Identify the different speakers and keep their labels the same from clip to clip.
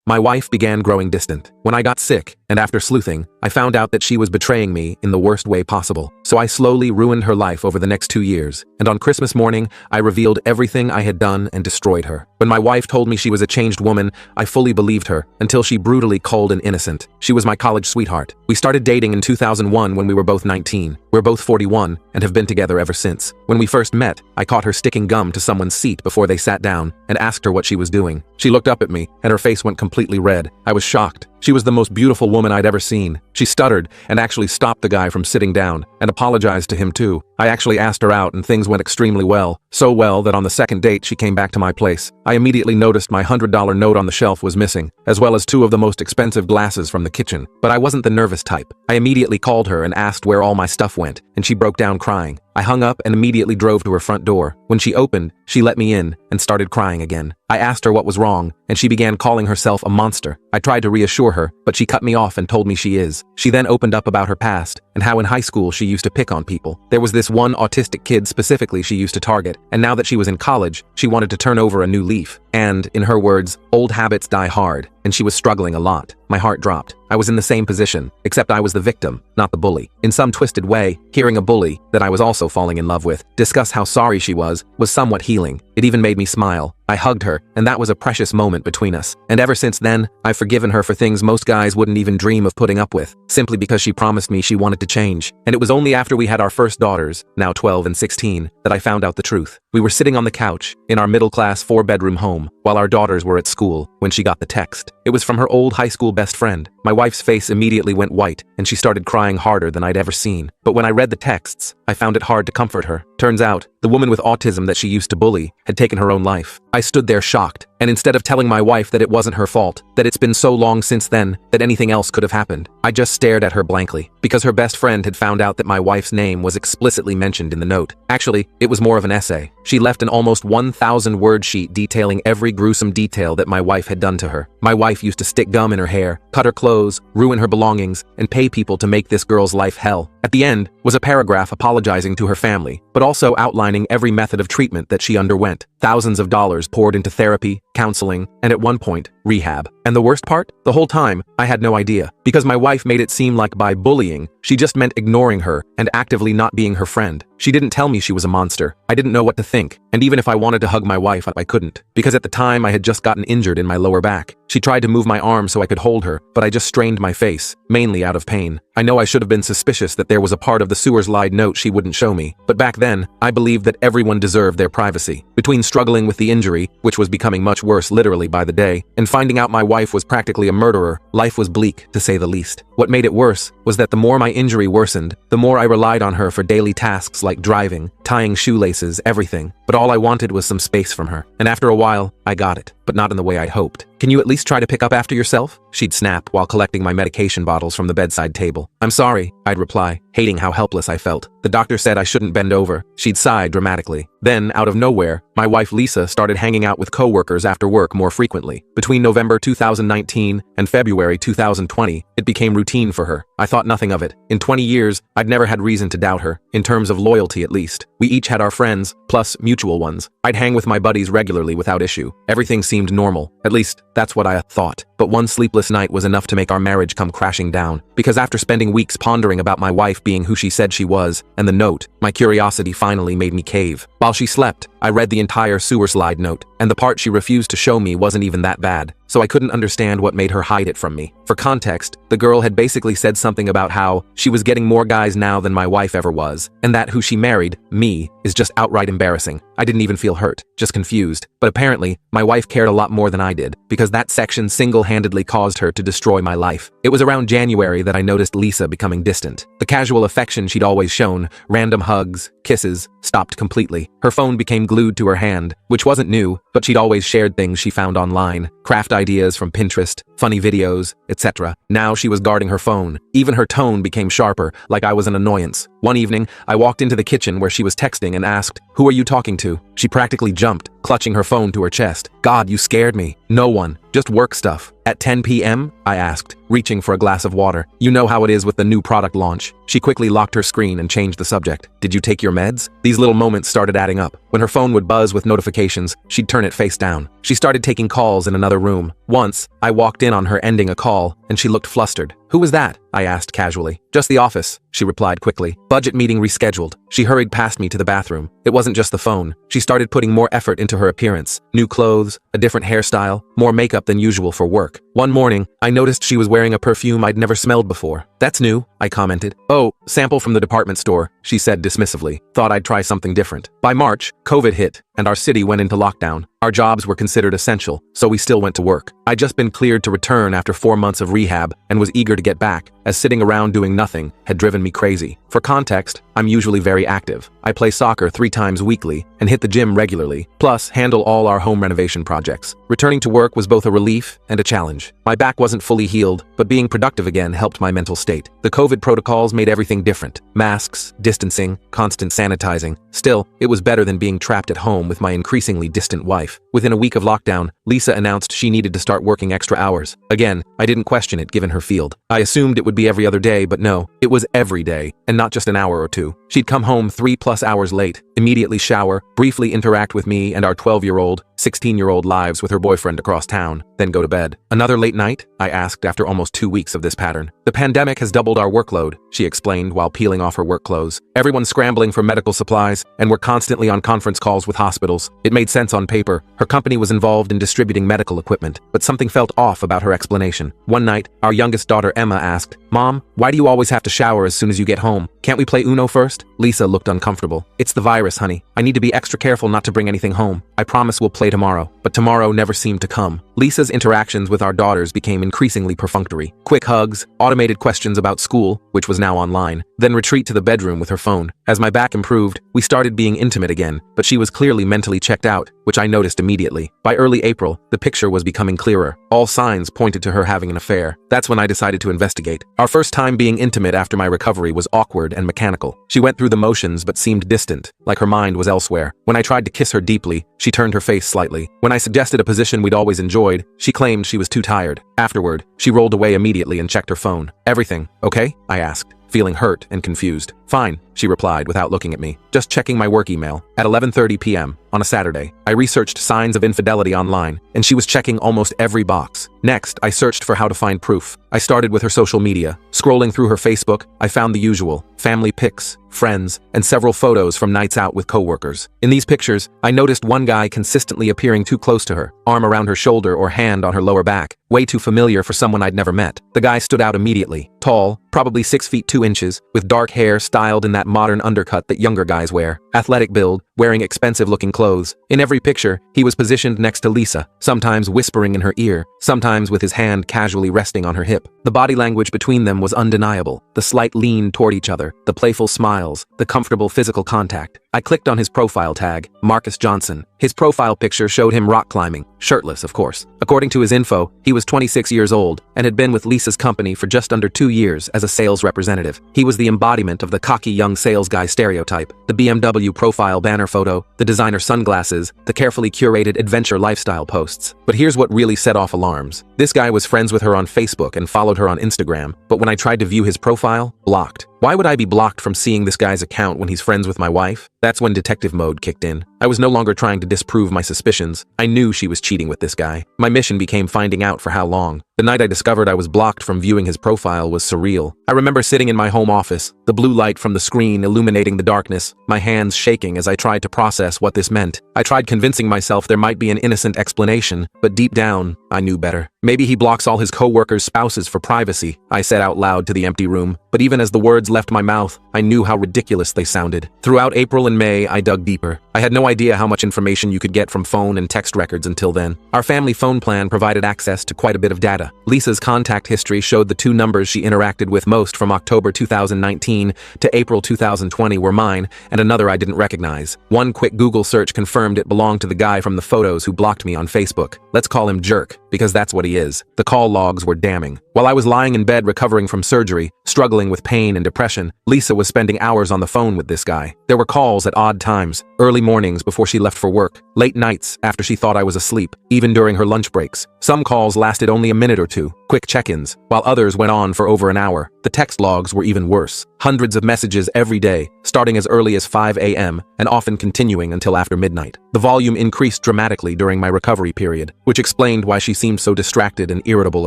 Speaker 1: My wife began growing distant. When I got sick, and after sleuthing, I found out that she was betraying me in the worst way possible. So I slowly ruined her life over the next 2 years, and on Christmas morning, I revealed everything I had done and destroyed her. When my wife told me she was a changed woman, I fully believed her, until she brutally called an innocent. She was my college sweetheart. We started dating in 2001 when we were both 19. We're both 41, and have been together ever since. When we first met, I caught her sticking gum to someone's seat before they sat down, and asked her what she was doing. She looked up at me, and her face went completely red. I was shocked. She was the most beautiful woman I'd ever seen. She stuttered and actually stopped the guy from sitting down, and apologized to him too. I actually asked her out and things went extremely well. So well that on the second date she came back to my place. I immediately noticed my $100 note on the shelf was missing, as well as 2 of the most expensive glasses from the kitchen. But I wasn't the nervous type. I immediately called her and asked where all my stuff went, and she broke down crying. I hung up and immediately drove to her front door. When she opened, she let me in and started crying again. I asked her what was wrong, and she began calling herself a monster. I tried to reassure her, but she cut me off and told me she is. She then opened up about her past, and how in high school she used to pick on people. There was this one autistic kid specifically she used to target, and now that she was in college, she wanted to turn over a new leaf. And, in her words, old habits die hard, and she was struggling a lot. My heart dropped. I was in the same position, except I was the victim, not the bully. In some twisted way, hearing a bully, that I was also falling in love with, discuss how sorry she was somewhat healing. It even made me smile. I hugged her, and that was a precious moment between us. And ever since then, I've forgiven her for things most guys wouldn't even dream of putting up with, simply because she promised me she wanted to change. And it was only after we had our first daughters, now 12 and 16, that I found out the truth. We were sitting on the couch, in our middle-class 4-bedroom home, while our daughters were at school, when she got the text. It was from her old high school best friend. My wife's face immediately went white, and she started crying harder than I'd ever seen. But when I read the texts, I found it hard to comfort her. Turns out, the woman with autism that she used to bully had taken her own life. I stood there shocked, and instead of telling my wife that it wasn't her fault, that it's been so long since then, that anything else could have happened, I just stared at her blankly, because her best friend had found out that my wife's name was explicitly mentioned in the note. Actually, it was more of an essay. She left an almost 1,000-word sheet detailing every gruesome detail that my wife had done to her. My wife used to stick gum in her hair, cut her clothes, ruin her belongings, and pay people to make this girl's life hell. At the end was a paragraph apologizing to her family, but also outlining every method of treatment that she underwent. Thousands of dollars poured into therapy, counseling, and at one point, rehab. And the worst part? The whole time, I had no idea, because my wife made it seem like by bullying, she just meant ignoring her and actively not being her friend. She didn't tell me she was a monster. I didn't know what to think, and even if I wanted to hug my wife, I couldn't, because at the time I had just gotten injured in my lower back. She tried to move my arm so I could hold her, but I just strained my face, mainly out of pain. I know I should have been suspicious that there was a part of the sewer slide note she wouldn't show me, but back then, I believed that everyone deserved their privacy. Between struggling with the injury, which was becoming much worse literally by the day, and finding out my wife was practically a murderer, life was bleak, to say the least. What made it worse was that the more my injury worsened, the more I relied on her for daily tasks like driving, tying shoelaces, everything. But all I wanted was some space from her. And after a while, I got it, but not in the way I'd hoped. "Can you at least try to pick up after yourself?" She'd snap while collecting my medication bottles from the bedside table. "I'm sorry," I'd reply, hating how helpless I felt. "The doctor said I shouldn't bend over." She'd sigh dramatically. Then, out of nowhere, my wife Lisa started hanging out with coworkers after work more frequently. Between November 2019 and February 2020, it became routine for her. I thought nothing of it. In 20 years, I'd never had reason to doubt her, in terms of loyalty at least. We each had our friends, plus mutual ones. I'd hang with my buddies regularly without issue. Everything seemed normal. At least, that's what I thought. But one sleepless night was enough to make our marriage come crashing down. Because after spending weeks pondering about my wife being who she said she was, and the note, my curiosity finally made me cave. While she slept, I read the entire sewer slide note, and the part she refused to show me wasn't even that bad. So I couldn't understand what made her hide it from me. For context, the girl had basically said something about how she was getting more guys now than my wife ever was, and that who she married, me, is just outright embarrassing. I didn't even feel hurt, just confused. But apparently, my wife cared a lot more than I did, because that section single-handedly caused her to destroy my life. It was around January that I noticed Lisa becoming distant. The casual affection she'd always shown, random hugs, kisses, stopped completely. Her phone became glued to her hand, which wasn't new, but she'd always shared things she found online, craft ideas from Pinterest, funny videos, etc. Now she was guarding her phone. Even her tone became sharper, like I was an annoyance. One evening, I walked into the kitchen where she was texting and asked, "Who are you talking to?" She practically jumped, clutching her phone to her chest. God, you scared me. No one. Just work stuff. At 10 p.m.? I asked, reaching for a glass of water. You know how it is with the new product launch. She quickly locked her screen and changed the subject. Did you take your meds? These little moments started adding up. When her phone would buzz with notifications, she'd turn it face down. She started taking calls in another room. Once, I walked in on her ending a call, and she looked flustered. Who was that? I asked casually. Just the office, she replied quickly. Budget meeting rescheduled. She hurried past me to the bathroom. It wasn't just the phone. She started putting more effort into her appearance. New clothes, a different hairstyle, more makeup than usual for work. One morning, I noticed she was wearing a perfume I'd never smelled before. That's new, I commented. Oh, sample from the department store, she said dismissively. Thought I'd try something different. By March, COVID hit, and our city went into lockdown. Our jobs were considered essential, so we still went to work. I'd just been cleared to return after 4 months of rehab and was eager to get back, as sitting around doing nothing had driven me crazy. For context, I'm usually very active. I play soccer 3 times weekly and hit the gym regularly, plus handle all our home renovation projects. Returning to work was both a relief and a challenge. My back wasn't fully healed, but being productive again helped my mental state. The COVID protocols made everything different. Masks, distancing, constant sanitizing. Still, it was better than being trapped at home with my increasingly distant wife. Within a week of lockdown, Lisa announced she needed to start working extra hours. Again, I didn't question it given her field. I assumed it would be every other day, but no, it was every day, and not just an hour or two. She'd come home 3+ hours late, immediately shower, briefly interact with me and our 12-year-old, 16-year-old lives with her boyfriend across town, then go to bed. Another late night? I asked after almost 2 weeks of this pattern. The pandemic has doubled our workload, she explained while peeling off her work clothes. Everyone's scrambling for medical supplies, and we're constantly on conference calls with hospitals. It made sense on paper. Her company was involved in distributing medical equipment, but something felt off about her explanation. One night, our youngest daughter Emma asked, Mom, why do you always have to shower as soon as you get home? Can't we play Uno first? Lisa looked uncomfortable. It's the virus, honey. I need to be extra careful not to bring anything home. I promise we'll play tomorrow. But tomorrow never seemed to come. Lisa's interactions with our daughters became increasingly perfunctory. Quick hugs, automated questions about school, which was now online, then retreat to the bedroom with her phone. As my back improved, we started being intimate again, but she was clearly mentally checked out, which I noticed immediately. By early April, the picture was becoming clearer. All signs pointed to her having an affair. That's when I decided to investigate. Our first time being intimate after my recovery was awkward and mechanical. She went through the motions but seemed distant, like her mind was elsewhere. When I tried to kiss her deeply, she turned her face slightly. When I suggested a position we'd always enjoyed, she claimed she was too tired. Afterward, she rolled away immediately and checked her phone. Everything okay? I asked, feeling hurt and confused. Fine, she replied without looking at me. Just checking my work email. At 11:30 p.m. on a Saturday, I researched signs of infidelity online, and she was checking almost every box. Next, I searched for how to find proof. I started with her social media. Scrolling through her Facebook, I found the usual: family pics, friends, and several photos from nights out with coworkers. In these pictures, I noticed one guy consistently appearing too close to her, arm around her shoulder or hand on her lower back, way too familiar for someone I'd never met. The guy stood out immediately. Tall, probably 6 feet 2 inches, with dark hair styled in that modern undercut that younger guys wear. Athletic build, wearing expensive-looking clothes. In every picture, he was positioned next to Lisa, sometimes whispering in her ear, sometimes with his hand casually resting on her hip. The body language between them was undeniable. The slight lean toward each other, the playful smiles, the comfortable physical contact. I clicked on his profile tag, Marcus Johnson. His profile picture showed him rock climbing, shirtless of course. According to his info, he was 26 years old and had been with Lisa's company for just under 2 years as a sales representative. He was the embodiment of the cocky young sales guy stereotype. The BMW profile banner photo, the designer sunglasses, the carefully curated adventure lifestyle posts. But here's what really set off alarms. This guy was friends with her on Facebook and followed her on Instagram, but when I tried to view his profile, blocked. Why would I be blocked from seeing this guy's account when he's friends with my wife? That's when detective mode kicked in. I was no longer trying to disprove my suspicions. I knew she was cheating with this guy. My mission became finding out for how long. The night I discovered I was blocked from viewing his profile was surreal. I remember sitting in my home office, the blue light from the screen illuminating the darkness, my hands shaking as I tried to process what this meant. I tried convincing myself there might be an innocent explanation, but deep down, I knew better. Maybe he blocks all his co-workers' spouses for privacy, I said out loud to the empty room. But even as the words left my mouth, I knew how ridiculous they sounded. Throughout April and May, I dug deeper. I had no idea how much information you could get from phone and text records until then. Our family phone plan provided access to quite a bit of data. Lisa's contact history showed the 2 numbers she interacted with most from October 2019 to April 2020 were mine, and another I didn't recognize. One quick Google search confirmed it belonged to the guy from the photos who blocked me on Facebook. Let's call him Jerk, because that's what he really is. The call logs were damning. While I was lying in bed recovering from surgery, struggling with pain and depression, Lisa was spending hours on the phone with this guy. There were calls at odd times, early mornings before she left for work, late nights after she thought I was asleep, even during her lunch breaks. Some calls lasted only a minute or two, quick check-ins, while others went on for over an hour. The text logs were even worse. Hundreds of messages every day, starting as early as 5 a.m. and often continuing until after midnight. The volume increased dramatically during my recovery period, which explained why she seemed so distracted and irritable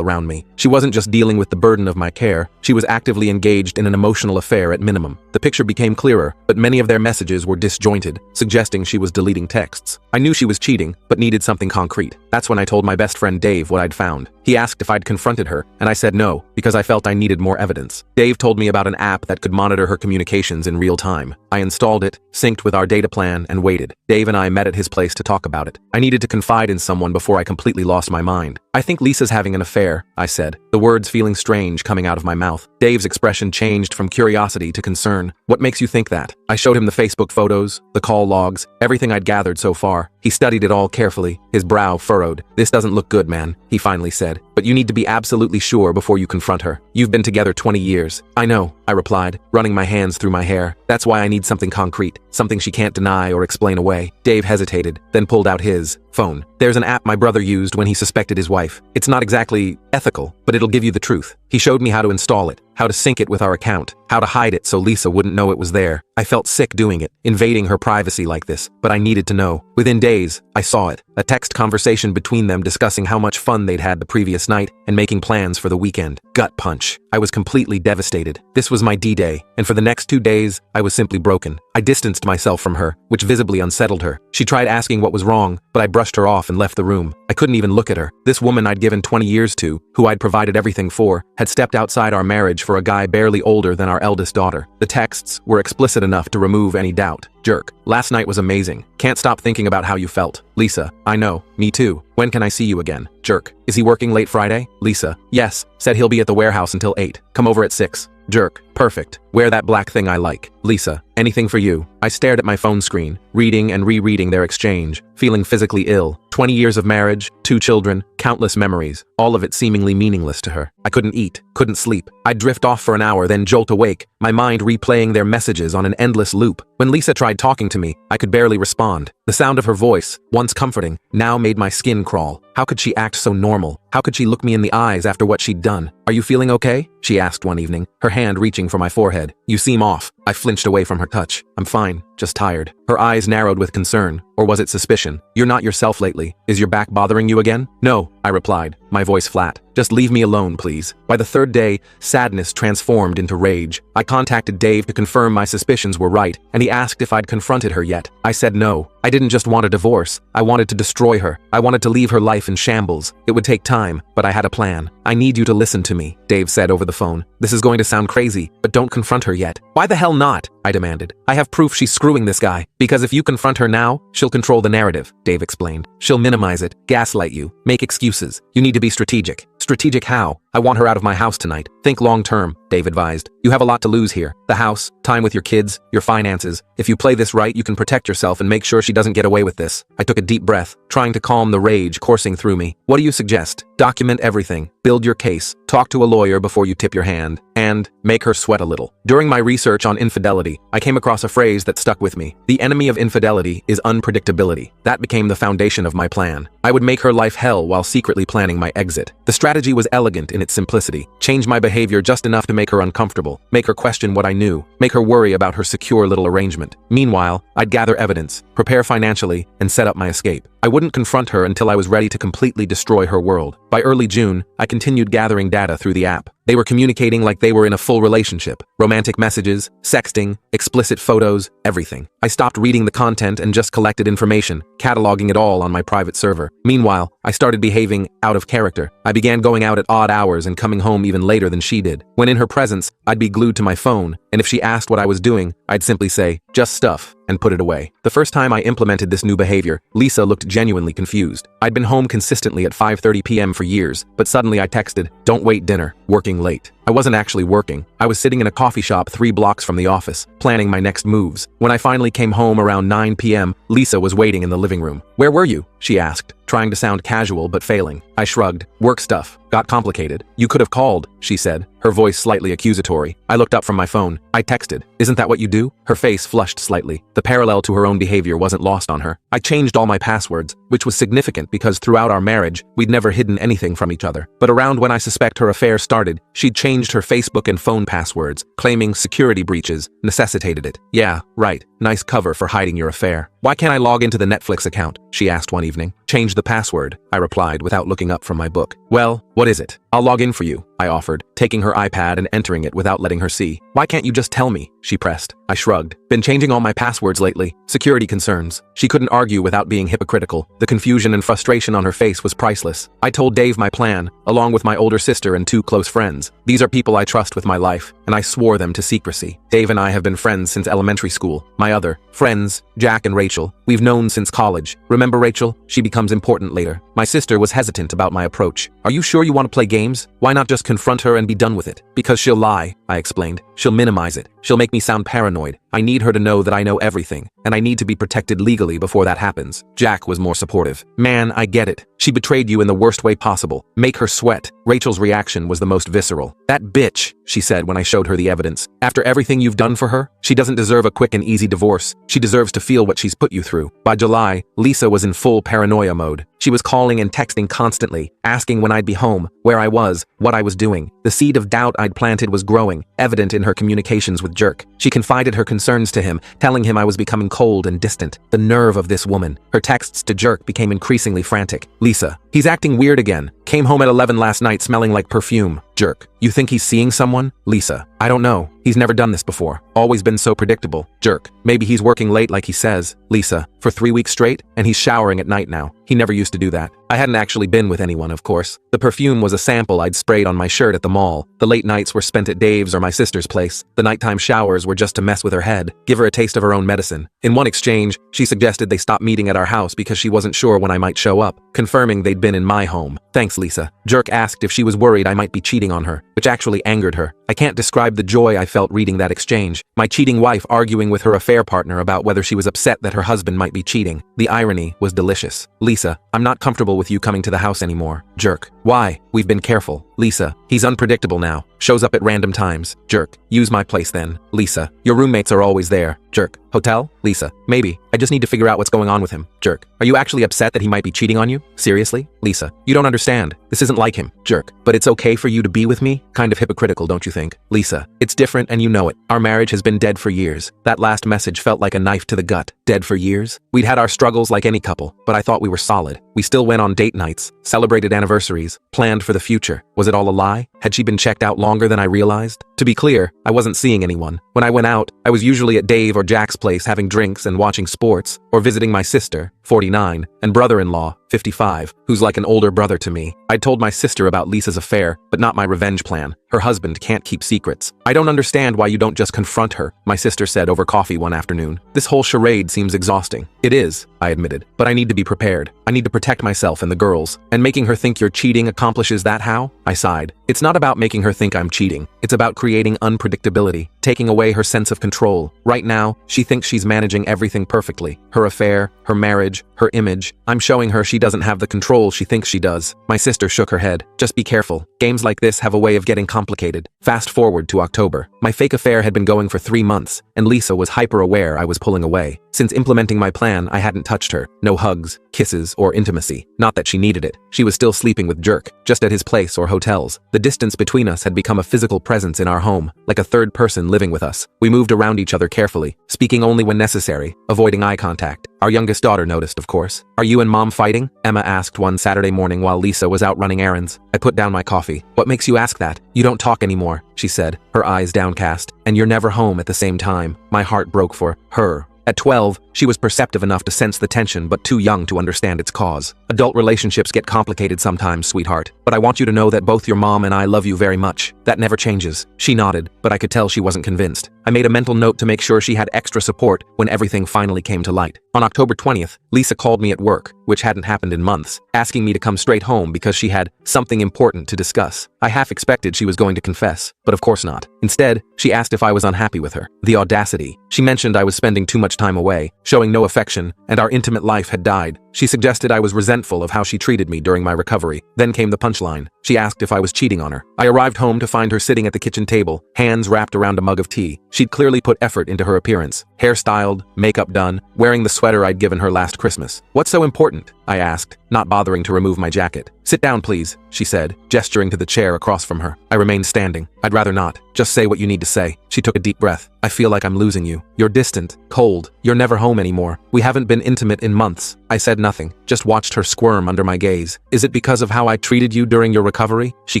Speaker 1: around me. She wasn't just dealing with the burden of my care, she was actively engaged in an emotional affair at minimum. The picture became clearer, but many of their messages were disjointed, suggesting she was deleting texts. I knew she was cheating, but needed something concrete. That's when I told my best friend Dave what I'd found. He asked if I'd confronted her, and I said no, because I felt I needed more evidence. Dave told me about an app that could monitor her communications in real time. I installed it, synced with our data plan, and waited. Dave and I met at his place to talk about it. I needed to confide in someone before I completely lost my mind. "I think Lisa's having an affair," I said, the words feeling strange coming out of my mouth. Dave's expression changed from curiosity to concern. "What makes you think that?" I showed him the Facebook photos, the call logs, everything I'd gathered so far. He studied it all carefully, his brow furrowed. "This doesn't look good, man," he finally said. "But you need to be absolutely sure before you confront her. You've been together 20 years. "I know," I replied, running my hands through my hair. "That's why I need something concrete, something she can't deny or explain away." Dave hesitated, then pulled out his phone. "There's an app my brother used when he suspected his wife. It's not exactly ethical, but it'll give you the truth." He showed me how to install it, how to sync it with our account, how to hide it so Lisa wouldn't know it was there. I felt sick doing it, invading her privacy like this, but I needed to know. Within days, I saw it. A text conversation between them discussing how much fun they'd had the previous night and making plans for the weekend. Gut punch. I was completely devastated. This was my D-Day, and for the next 2 days, I was simply broken. I distanced myself from her, which visibly unsettled her. She tried asking what was wrong, but I brushed her off and left the room. I couldn't even look at her. This woman I'd given 20 years to, who I'd provided everything for, had stepped outside our marriage for a guy barely older than our eldest daughter. The texts were explicit enough to remove any doubt. Jerk. "Last night was amazing. Can't stop thinking about how you felt." Lisa. "I know. Me too. When can I see you again?" Jerk. "Is he working late Friday?" Lisa. "Yes. Said he'll be at the warehouse until 8. Come over at 6. Jerk. "Perfect. Wear that black thing I like." Lisa. "Anything for you." I stared at my phone screen, reading and rereading their exchange, feeling physically ill. 20 years of marriage, 2 children, countless memories, all of it seemingly meaningless to her. I couldn't eat, couldn't sleep. I'd drift off for an hour, then jolt awake, my mind replaying their messages on an endless loop. When Lisa tried talking to me, I could barely respond. The sound of her voice, once comforting, now made my skin crawl. How could she act so normal? How could she look me in the eyes after what she'd done? "Are you feeling okay?" she asked one evening, her hand reaching for my forehead. "You seem off." I flinched away from her touch. "I'm fine, just tired." Her eyes narrowed with concern, or was it suspicion? "You're not yourself lately. Is your back bothering you again?" "No," I replied, my voice flat. "Just leave me alone, please." By the 3rd day, sadness transformed into rage. I contacted Dave to confirm my suspicions were right, and he asked if I'd confronted her yet. I said no. I didn't just want a divorce. I wanted to destroy her. I wanted to leave her life in shambles. It would take time, but I had a plan. "I need you to listen to me," Dave said over the phone. "This is going to sound crazy, but don't confront her yet." "Why the hell not?" I demanded. "I have proof she's screwing this guy. Because if you confront her now, she'll control the narrative," Dave explained. "She'll minimize it, gaslight you, make excuses. You need to be strategic." "Strategic how?" "I want her out of my house tonight. Think long term," Dave advised. "You have a lot to lose here. The house, time with your kids, your finances. If you play this right, you can protect yourself and make sure she doesn't get away with this." I took a deep breath, trying to calm the rage coursing through me. "What do you suggest?" "Document everything. Build your case. Talk to a lawyer before you tip your hand. And make her sweat a little." During my research on infidelity, I came across a phrase that stuck with me. The enemy of infidelity is unpredictability. That became the foundation of my plan. I would make her life hell while secretly planning my exit. The strategy was elegant in its simplicity. Change my behavior just enough to make her uncomfortable, make her question what I knew, make her worry about her secure little arrangement. Meanwhile, I'd gather evidence, prepare financially, and set up my escape. I wouldn't confront her until I was ready to completely destroy her world. By early June, I continued gathering data through the app. They were communicating like they were in a full relationship. Romantic messages, sexting, explicit photos, everything. I stopped reading the content and just collected information, cataloging it all on my private server. Meanwhile, I started behaving out of character. I began going out at odd hours and coming home even later than she did. When in her presence, I'd be glued to my phone, and if she asked what I was doing, I'd simply say, "Just stuff," and put it away. The first time I implemented this new behavior, Lisa looked genuinely confused. I'd been home consistently at 5:30 p.m. for years, but suddenly I texted, "Don't wait dinner, working late." I wasn't actually working. I was sitting in a coffee shop 3 blocks from the office, planning my next moves. When I finally came home around 9 p.m., Lisa was waiting in the living room. "Where were you?" she asked, trying to sound casual but failing. I shrugged. Work stuff. Got complicated. You could have called, she said, her voice slightly accusatory. I looked up from my phone. I texted. Isn't that what you do? Her face flushed slightly. The parallel to her own behavior wasn't lost on her. I changed all my passwords, which was significant because throughout our marriage, we'd never hidden anything from each other. But around when I suspect her affair started, she'd changed her Facebook and phone passwords, claiming security breaches necessitated it. Yeah, right. Nice cover for hiding your affair. Why can't I log into the Netflix account? She asked one evening. Change the password, I replied without looking up from my book. Well, what is it? I'll log in for you, I offered, taking her iPad and entering it without letting her see. Why can't you just tell me? She pressed. I shrugged. Been changing all my passwords lately. Security concerns. She couldn't argue without being hypocritical. The confusion and frustration on her face was priceless. I told Dave my plan, along with my older sister and 2 close friends. These are people I trust with my life, and I swore them to secrecy. Dave and I have been friends since elementary school. My other friends, Jack and Rachel, we've known since college. Remember Rachel? She becomes important later. My sister was hesitant about my approach. Are you sure you want to play games? Why not just confront her and be done with it? Because she'll lie, I explained. She'll minimize it. She'll make me sound paranoid. I need her to know that I know everything, and I need to be protected legally before that happens. Jack was more supportive. Man, I get it. She betrayed you in the worst way possible. Make her sweat. Rachel's reaction was the most visceral. That bitch, she said when I showed her the evidence. After everything you've done for her, she doesn't deserve a quick and easy divorce. She deserves to feel what she's put you through. By July, Lisa was in full paranoia mode. She was calling and texting constantly, asking when I'd be home, where I was, what I was doing. The seed of doubt I'd planted was growing, evident in her communications with Jerk. She confided her concerns to him, telling him I was becoming cold and distant. The nerve of this woman. Her texts to Jerk became increasingly frantic. Lisa, he's acting weird again. Came home at 11 last night smelling like perfume. Jerk, you think he's seeing someone? Lisa, I don't know. He's never done this before. Always been so predictable. Jerk, maybe he's working late like he says. Lisa, for 3 weeks straight, and he's showering at night now. He never used to do that. I hadn't actually been with anyone, of course. The perfume was a sample I'd sprayed on my shirt at the mall. The late nights were spent at Dave's or my sister's place. The nighttime showers were just to mess with her head, give her a taste of her own medicine. In one exchange, she suggested they stop meeting at our house because she wasn't sure when I might show up, confirming they'd been in my home. Thanks, Lisa. Jerk asked if she was worried I might be cheating on her, which actually angered her. I can't describe the joy I felt reading that exchange. My cheating wife arguing with her affair partner about whether she was upset that her husband might be cheating. The irony was delicious. Lisa, I'm not comfortable with you coming to the house anymore. Jerk. Why? We've been careful. Lisa, he's unpredictable now. Shows up at random times. Jerk. Use my place then. Lisa, your roommates are always there. Jerk. Hotel? Lisa, maybe. I just need to figure out what's going on with him. Jerk. Are you actually upset that he might be cheating on you? Seriously? Lisa, you don't understand. This isn't like him. Jerk. But it's okay for you to be with me? Kind of hypocritical, don't you think? Lisa, it's different and you know it. Our marriage has been dead for years. That last message felt like a knife to the gut. Dead for years? We'd had our struggles like any couple, but I thought we were solid. We still went on date nights, celebrated anniversaries, planned for the future. Was it all a lie? Had she been checked out longer than I realized? To be clear, I wasn't seeing anyone. When I went out, I was usually at Dave or Jack's place having drinks and watching sports, or visiting my sister, 49, and brother-in-law, 55, who's like an older brother to me. I'd told my sister about Lisa's affair, but not my revenge plan. Her husband can't keep secrets. I don't understand why you don't just confront her, my sister said over coffee one afternoon. This whole charade seems exhausting. It is, I admitted, but I need to be prepared. I need to protect myself and the girls. And making her think you're cheating accomplishes that how? I sighed. It's not about making her think I'm cheating. It's about creating unpredictability, taking away her sense of control. Right now, she thinks she's managing everything perfectly. Her affair, her marriage, her image. I'm showing her she doesn't have the control she thinks she does. My sister shook her head. Just be careful. Games like this have a way of getting complicated. Fast forward to October. My fake affair had been going for 3 months, and Lisa was hyper-aware I was pulling away. Since implementing my plan, I hadn't touched her. No hugs, kisses, or intimacy. Not that she needed it. She was still sleeping with Jerk, just at his place or hotels. The distance between us had become a physical presence in our home, like a third person living with us. We moved around each other carefully, speaking only when necessary, avoiding eye contact. Our youngest daughter noticed, of course. Are you and Mom fighting? Emma asked one Saturday morning while Lisa was out running errands. I put down my coffee. What makes you ask that? You don't talk anymore, she said, her eyes downcast. And you're never home at the same time. My heart broke for her. At 12, she was perceptive enough to sense the tension but too young to understand its cause. Adult relationships get complicated sometimes, sweetheart. But I want you to know that both your mom and I love you very much. That never changes. She nodded, but I could tell she wasn't convinced. I made a mental note to make sure she had extra support when everything finally came to light. On October 20th, Lisa called me at work, which hadn't happened in months, asking me to come straight home because she had something important to discuss. I half expected she was going to confess, but of course not. Instead, she asked if I was unhappy with her. The audacity. She mentioned I was spending too much time away, showing no affection, and our intimate life had died. She suggested I was resentful of how she treated me during my recovery. Then came the punchline. She asked if I was cheating on her. I arrived home to find her sitting at the kitchen table, hands wrapped around a mug of tea. She'd clearly put effort into her appearance. Hair styled, makeup done, wearing the sweater I'd given her last Christmas. "What's so important?" I asked, not bothering to remove my jacket. "Sit down, please," she said, gesturing to the chair across from her. I remained standing. "I'd rather not. Just say what you need to say." She took a deep breath. "I feel like I'm losing you. You're distant, cold. You're never home anymore. We haven't been intimate in months." I said nothing, just watched her squirm under my gaze. "Is it because of how I treated you during your recovery?" She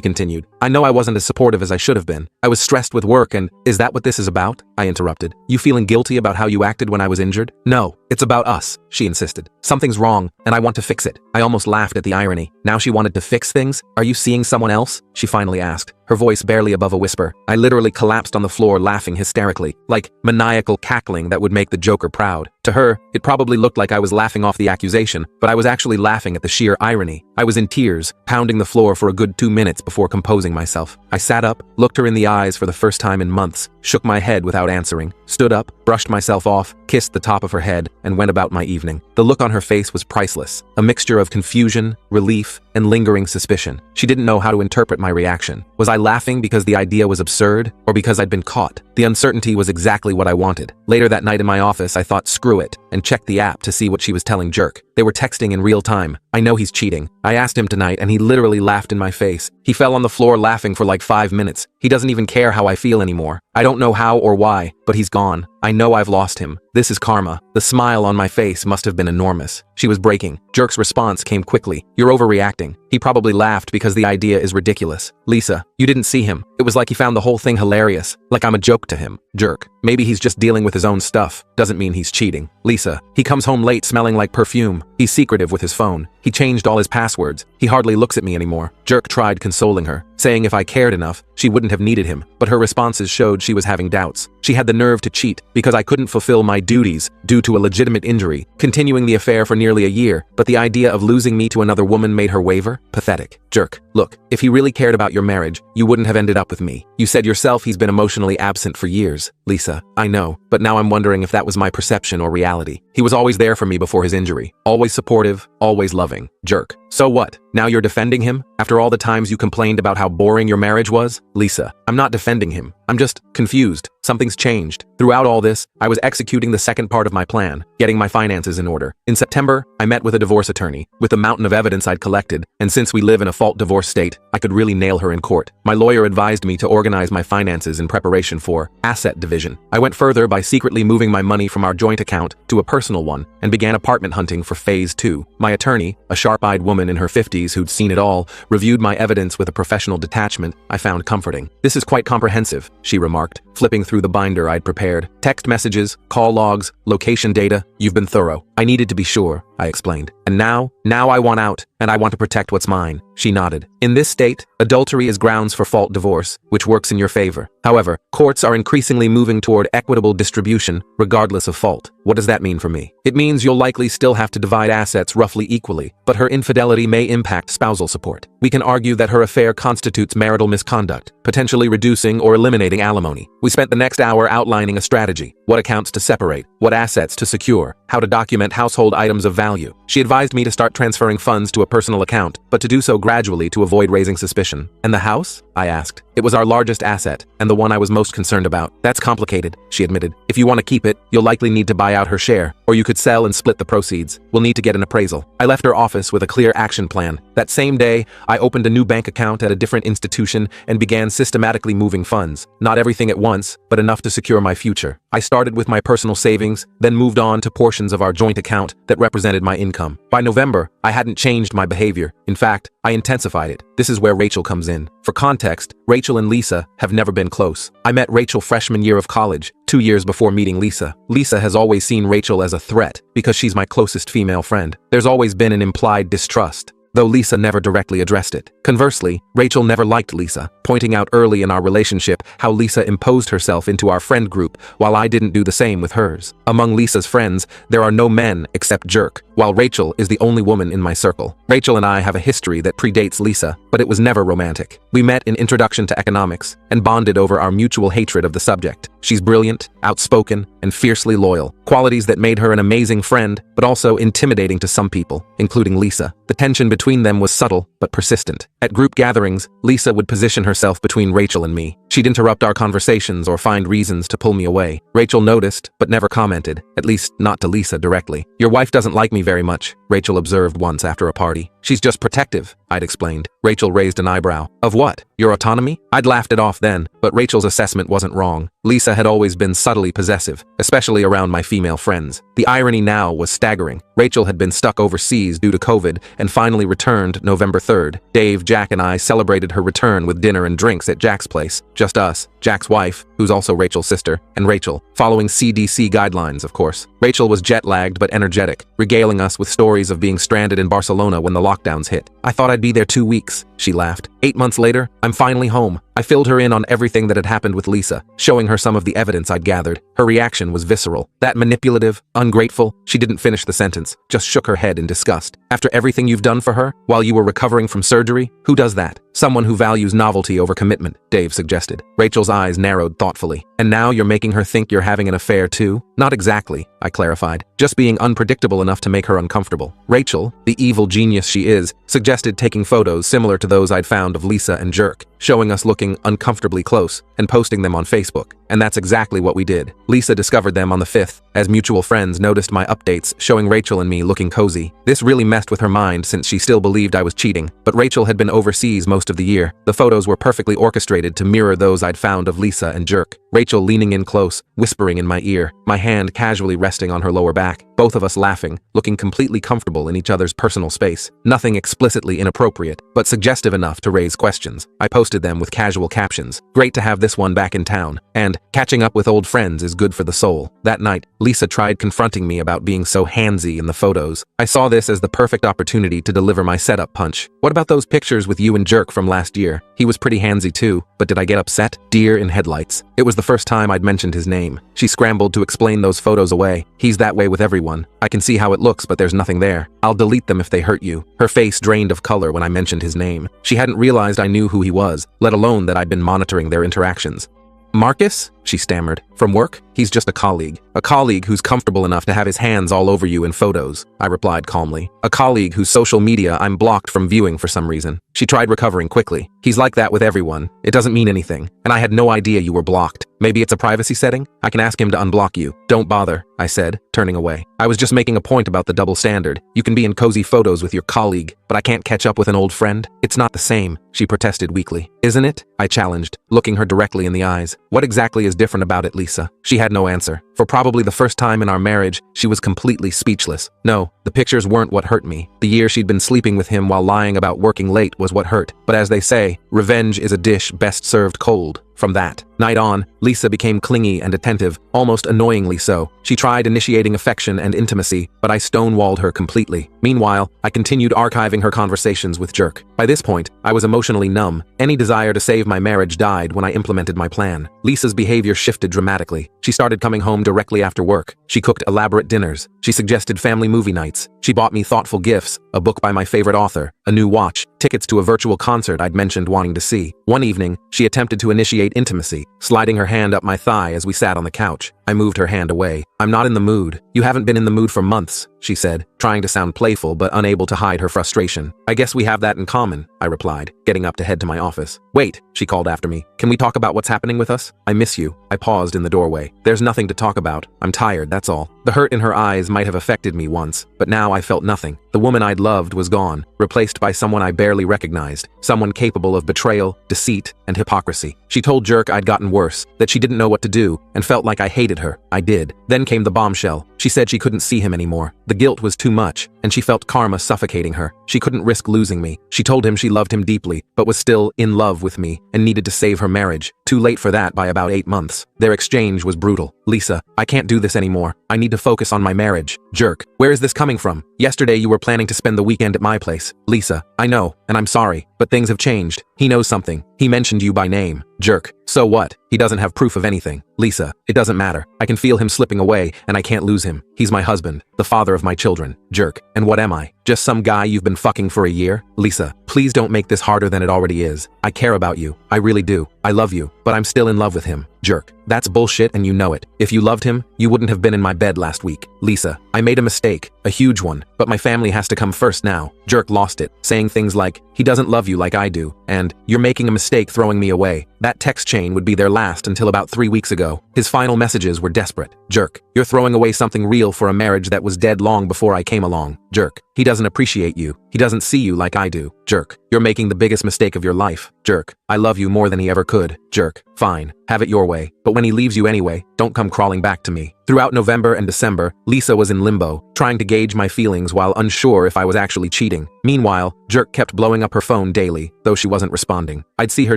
Speaker 1: continued. "I know I wasn't as supportive as I should have been. I was stressed with work and— Is that what this is about?" I interrupted. "You feeling guilty about how you acted when I was injured?" "No, it's about us," she insisted. "Something's wrong, and I want to fix it." I almost laughed at the irony. Now she wanted to fix things? "Are you seeing someone else?" she finally asked, her voice barely above a whisper. I literally collapsed on the floor laughing hysterically, like maniacal cackling that would make the Joker proud. To her, it probably looked like I was laughing off the accusation, but I was actually laughing at the sheer irony. I was in tears, pounding the floor for a good 2 minutes before composing myself. I sat up, looked her in the eyes for the first time in months, shook my head without answering, stood up, brushed myself off, kissed the top of her head, and went about my evening. The look on her face was priceless, a mixture of confusion, relief, and lingering suspicion. She didn't know how to interpret my reaction. Was I laughing because the idea was absurd, or because I'd been caught? The uncertainty was exactly what I wanted. Later that night in my office, I thought screw it, and checked the app to see what she was telling Jerk. They were texting in real time. I know he's cheating. I asked him tonight and he literally laughed in my face. He fell on the floor laughing for like 5 minutes. He doesn't even care how I feel anymore. I don't know how or why, but he's gone. I know I've lost him. This is karma. The smile on my face must have been enormous. She was breaking. Jerk's response came quickly. "You're overreacting." He probably laughed because the idea is ridiculous. "Lisa, you didn't see him. It was like he found the whole thing hilarious. Like I'm a joke to him." Jerk. "Maybe he's just dealing with his own stuff. Doesn't mean he's cheating." Lisa. "He comes home late smelling like perfume. He's secretive with his phone. He changed all his passwords. He hardly looks at me anymore." Jerk tried consoling her, saying if I cared enough, she wouldn't have needed him, but her responses showed she was having doubts. She had the nerve to cheat because I couldn't fulfill my duties due to a legitimate injury, continuing the affair for nearly a year, but the idea of losing me to another woman made her waver? Pathetic. Jerk. "Look, if he really cared about your marriage, you wouldn't have ended up with me. You said yourself he's been emotionally absent for years." Lisa. "I know, but now I'm wondering if that was my perception or reality. He was always there for me before his injury. Always supportive, always loving." Jerk. "So what? Now you're defending him? After all the times you complained about how boring your marriage was?" Lisa. "I'm not defending him. I'm just confused. Something's changed. Throughout all this, I was executing the second part of my plan, getting my finances in order. In September, I met with a divorce attorney. With the mountain of evidence I'd collected, and since we live in a fault divorce state, I could really nail her in court. My lawyer advised me to organize my finances in preparation for asset division. I went further by secretly moving my money from our joint account to a personal one and began apartment hunting for phase 2. My attorney, a sharp-eyed woman in her 50s who'd seen it all, reviewed my evidence with a professional detachment I found comforting. "This is quite comprehensive," she remarked, flipping through the binder I'd prepared. "Text messages, call logs, location data. You've been thorough." "I needed to be sure," I explained. "And now I want out, and I want to protect what's mine." She nodded. "In this state, adultery is grounds for fault divorce, which works in your favor. However, courts are increasingly moving toward equitable distribution, regardless of fault. What does that mean for me? It means you'll likely still have to divide assets roughly equally, but her infidelity may impact spousal support. We can argue that her affair constitutes marital misconduct, potentially reducing or eliminating alimony. We spent the next hour outlining a strategy: what accounts to separate, what assets to secure, how to document household items of value. She advised me to start transferring funds to a personal account, but to do so gradually to avoid raising suspicion. "And the house?" I asked. "It was our largest asset, and the one I was most concerned about." "That's complicated," she admitted. "If you want to keep it, you'll likely need to buy out her share, or you could sell and split the proceeds. We'll need to get an appraisal." I left her office with a clear action plan. That same day, I opened a new bank account at a different institution and began systematically moving funds. Not everything at once, but enough to secure my future. I started with my personal savings, then moved on to portions of our joint account that represented my income. By November, I hadn't changed my behavior. In fact, I intensified it. This is where Rachel comes in. For context, Rachel and Lisa have never been close. I met Rachel freshman year of college, 2 years before meeting Lisa. Lisa has always seen Rachel as a threat because she's my closest female friend. There's always been an implied distrust, though Lisa never directly addressed it. Conversely, Rachel never liked Lisa, pointing out early in our relationship how Lisa imposed herself into our friend group while I didn't do the same with hers. Among Lisa's friends, there are no men except Jerk, while Rachel is the only woman in my circle. Rachel and I have a history that predates Lisa, but it was never romantic. We met in Introduction to Economics and bonded over our mutual hatred of the subject. She's brilliant, outspoken, and fiercely loyal, qualities that made her an amazing friend, but also intimidating to some people, including Lisa. The tension between them was subtle, but persistent. At group gatherings, Lisa would position herself between Rachel and me. She'd interrupt our conversations or find reasons to pull me away. Rachel noticed, but never commented, at least not to Lisa directly. "Your wife doesn't like me very much," Rachel observed once after a party. "She's just protective," I'd explained. Rachel raised an eyebrow. "Of what? Your autonomy?" I'd laughed it off then, but Rachel's assessment wasn't wrong. Lisa had always been subtly possessive, especially around my female friends. The irony now was staggering. Rachel had been stuck overseas due to COVID and finally returned November 3rd. Dave, Jack, and I celebrated her return with dinner and drinks at Jack's place. Just us, Jack's wife, who's also Rachel's sister, and Rachel, following CDC guidelines, of course. Rachel was jet-lagged but energetic, regaling us with stories of being stranded in Barcelona when the lockdowns hit. "I thought I'd be there 2 weeks," she laughed. 8 months later, I'm finally home. I filled her in on everything that had happened with Lisa, showing her some of the evidence I'd gathered. Her reaction was visceral. That manipulative, ungrateful, she didn't finish the sentence, just shook her head in disgust. "After everything you've done for her, while you were recovering from surgery? Who does that?" "Someone who values novelty over commitment," Dave suggested. Rachel's eyes narrowed thoughtfully. "And now you're making her think you're having an affair too?" "Not exactly," I clarified. "Just being unpredictable enough to make her uncomfortable." Rachel, the evil genius she is, suggested taking photos similar to those I'd found of Lisa and Jerk, showing us looking uncomfortably close, and posting them on Facebook. And that's exactly what we did. Lisa discovered them on the 5th, as mutual friends noticed my updates showing Rachel and me looking cozy. This really messed with her mind since she still believed I was cheating, but Rachel had been overseas most of the year. The photos were perfectly orchestrated to mirror those I'd found of Lisa and Jerk. Rachel leaning in close, whispering in my ear, my hand casually resting on her lower back. Both of us laughing, looking completely comfortable in each other's personal space. Nothing explicitly inappropriate, but suggestive enough to raise questions. I posted them with casual captions. "Great to have this one back in town," and "Catching up with old friends is good for the soul." That night, Lisa tried confronting me about being so handsy in the photos. I saw this as the perfect opportunity to deliver my setup punch. "What about those pictures with you and Jerk from last year? He was pretty handsy too, but did I get upset?" Deer in headlights. It was the first time I'd mentioned his name. She scrambled to explain those photos away. "He's that way with everyone. I can see how it looks, but there's nothing there. I'll delete them if they hurt you." Her face drained of color when I mentioned his name. She hadn't realized I knew who he was, let alone that I'd been monitoring their interactions. "Marcus?" she stammered. "From work? He's just a colleague. A colleague who's comfortable enough to have his hands all over you in photos," I replied calmly. "A colleague whose social media I'm blocked from viewing for some reason." She tried recovering quickly. "He's like that with everyone. It doesn't mean anything. And I had no idea you were blocked. Maybe it's a privacy setting? I can ask him to unblock you." "Don't bother," I said, turning away. "I was just making a point about the double standard. You can be in cozy photos with your colleague, but I can't catch up with an old friend. It's not the same," she protested weakly. "Isn't it?" I challenged, looking her directly in the eyes. "What exactly is different about it, Lisa?" She had no answer. For probably the first time in our marriage, she was completely speechless. No, the pictures weren't what hurt me. The year she'd been sleeping with him while lying about working late was what hurt. But as they say, revenge is a dish best served cold. From that night on, Lisa became clingy and attentive, almost annoyingly so. She tried initiating affection and intimacy, but I stonewalled her completely. Meanwhile, I continued archiving her conversations with Jerk. By this point, I was emotionally numb. Any desire to save my marriage died when I implemented my plan. Lisa's behavior shifted dramatically. She started coming home directly after work. She cooked elaborate dinners. She suggested family movie nights. She bought me thoughtful gifts, a book by my favorite author, a new watch, tickets to a virtual concert I'd mentioned wanting to see. One evening, she attempted to initiate intimacy, sliding her hand up my thigh as we sat on the couch. I moved her hand away. "I'm not in the mood." "You haven't been in the mood for months," she said, trying to sound playful but unable to hide her frustration. "I guess we have that in common," I replied, getting up to head to my office. "Wait," she called after me. "Can we talk about what's happening with us? I miss you." I paused in the doorway. "There's nothing to talk about. I'm tired, that's all." The hurt in her eyes might have affected me once, but now I felt nothing. The woman I'd loved was gone, replaced by someone I barely recognized, someone capable of betrayal, deceit, and hypocrisy. She told Jerk I'd gotten worse, that she didn't know what to do, and felt like I hated her. I did. Then came the bombshell. She said she couldn't see him anymore. The guilt was too much, and she felt karma suffocating her. She couldn't risk losing me. She told him she loved him deeply, but was still in love with me, and needed to save her marriage. Too late for that by about 8 months. Their exchange was brutal. "Lisa, I can't do this anymore. I need to focus on my marriage." Jerk, "Where is this coming from? Yesterday you were planning to spend the weekend at my place." Lisa, "I know, and I'm sorry, but things have changed. He knows something. He mentioned you by name." Jerk, "So what? He doesn't have proof of anything." Lisa, "It doesn't matter. I can feel him slipping away, and I can't lose him. him. He's my husband, the father of my children. Jerk. And what am I? Just some guy you've been fucking for a year? Lisa, please don't make this harder than it already is. I care about you. I really do. I love you, but I'm still in love with him. Jerk. That's bullshit and you know it. If you loved him, you wouldn't have been in my bed last week. Lisa, I made a mistake, a huge one, but my family has to come first now. Jerk lost it, saying things like, he doesn't love you like I do, and you're making a mistake throwing me away. That text chain would be their last until about 3 weeks ago. His final messages were desperate. Jerk. You're throwing away something real for a marriage that was dead long before I came along. Jerk. He doesn't appreciate you. He doesn't see you like I do. Jerk. You're making the biggest mistake of your life. Jerk. I love you more than he ever could. Jerk. Fine. Have it your way. But when he leaves you anyway, don't come crawling back to me. Throughout November and December, Lisa was in limbo, trying to gauge my feelings while unsure if I was actually cheating. Meanwhile, Jerk kept blowing up her phone daily, though she wasn't responding. I'd see her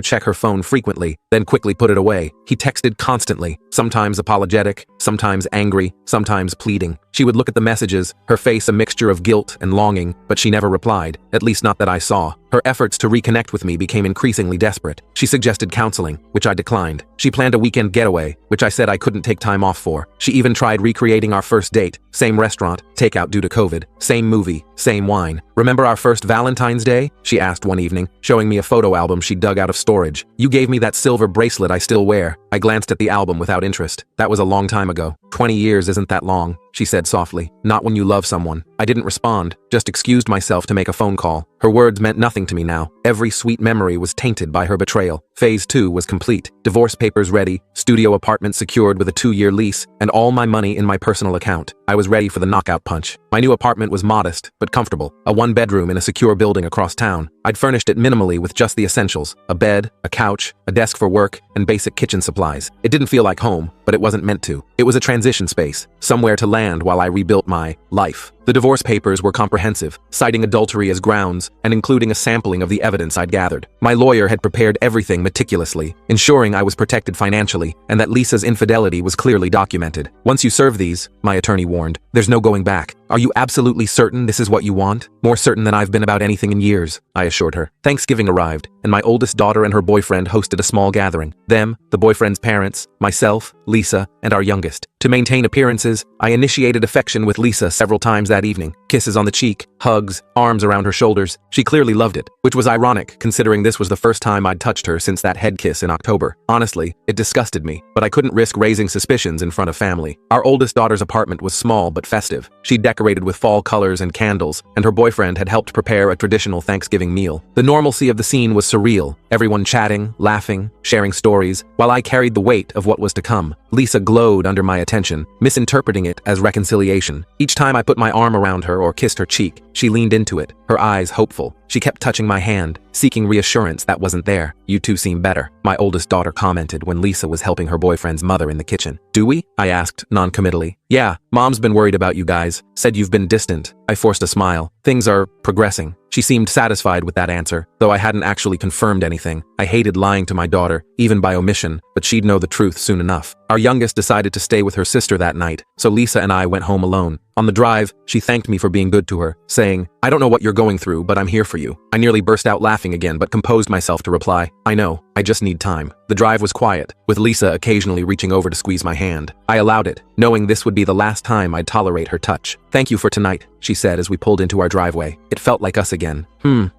Speaker 1: check her phone frequently, then quickly put it away. He texted constantly, sometimes apologetic, sometimes angry, sometimes pleading. She would look at the messages, her face a mixture of guilt and longing, but she never replied, at least not that I saw. Her efforts to reconnect with me became increasingly desperate. She suggested counseling, which I declined. She planned a weekend getaway, which I said I couldn't take time off for. She even tried recreating our first date. Same restaurant, takeout due to COVID. Same movie, same wine. Remember our first Valentine's Day? She asked one evening, showing me a photo album she dug out of storage. You gave me that silver bracelet I still wear. I glanced at the album without interest. That was a long time ago. 20 years isn't that long, she said softly. Not when you love someone. I didn't respond, just excused myself to make a phone call. Her words meant nothing to me now. Every sweet memory was tainted by her betrayal. Phase 2 was complete. Divorce papers ready, studio apartment secured with a 2-year lease, and all my money in my personal account. I was ready for the knockout punch. My new apartment was modest, but comfortable. A 1-bedroom in a secure building across town. I'd furnished it minimally with just the essentials. A bed, a couch, a desk for work, and basic kitchen supplies. It didn't feel like home, but it wasn't meant to. It was a transition space, somewhere to land while I rebuilt my life. The divorce papers were comprehensive, citing adultery as grounds and including a sampling of the evidence I'd gathered. My lawyer had prepared everything meticulously, ensuring I was protected financially and that Lisa's infidelity was clearly documented. Once you serve these, my attorney warned, there's no going back. Are you absolutely certain this is what you want? More certain than I've been about anything in years, I assured her. Thanksgiving arrived, and my oldest daughter and her boyfriend hosted a small gathering. Them, the boyfriend's parents, myself, Lisa, and our youngest. To maintain appearances, I initiated affection with Lisa several times that evening. Kisses on the cheek, hugs, arms around her shoulders. She clearly loved it, which was ironic considering this was the first time I'd touched her since that head kiss in October. Honestly, it disgusted me, but I couldn't risk raising suspicions in front of family. Our oldest daughter's apartment was small but festive. She decorated with fall colors and candles, and her boyfriend had helped prepare a traditional Thanksgiving meal. The normalcy of the scene was surreal, everyone chatting, laughing, sharing stories, while I carried the weight of what was to come. Lisa glowed under my attention, misinterpreting it as reconciliation. Each time I put my arm around her or kissed her cheek, she leaned into it, her eyes hopeful. She kept touching my hand, seeking reassurance that wasn't there. You two seem better, my oldest daughter commented when Lisa was helping her boyfriend's mother in the kitchen. Do we? I asked, non-committally. Yeah, Mom's been worried about you guys, said you've been distant. I forced a smile. Things are progressing. She seemed satisfied with that answer, though I hadn't actually confirmed anything. I hated lying to my daughter, even by omission, but she'd know the truth soon enough. Our youngest decided to stay with her sister that night, so Lisa and I went home alone. On the drive, she thanked me for being good to her, saying, I don't know what you're going through, but I'm here for you. I nearly burst out laughing again, but composed myself to reply, I know, I just need time. The drive was quiet, with Lisa occasionally reaching over to squeeze my hand. I allowed it, knowing this would be the last time I'd tolerate her touch. Thank you for tonight, she said as we pulled into our driveway. It felt like us again.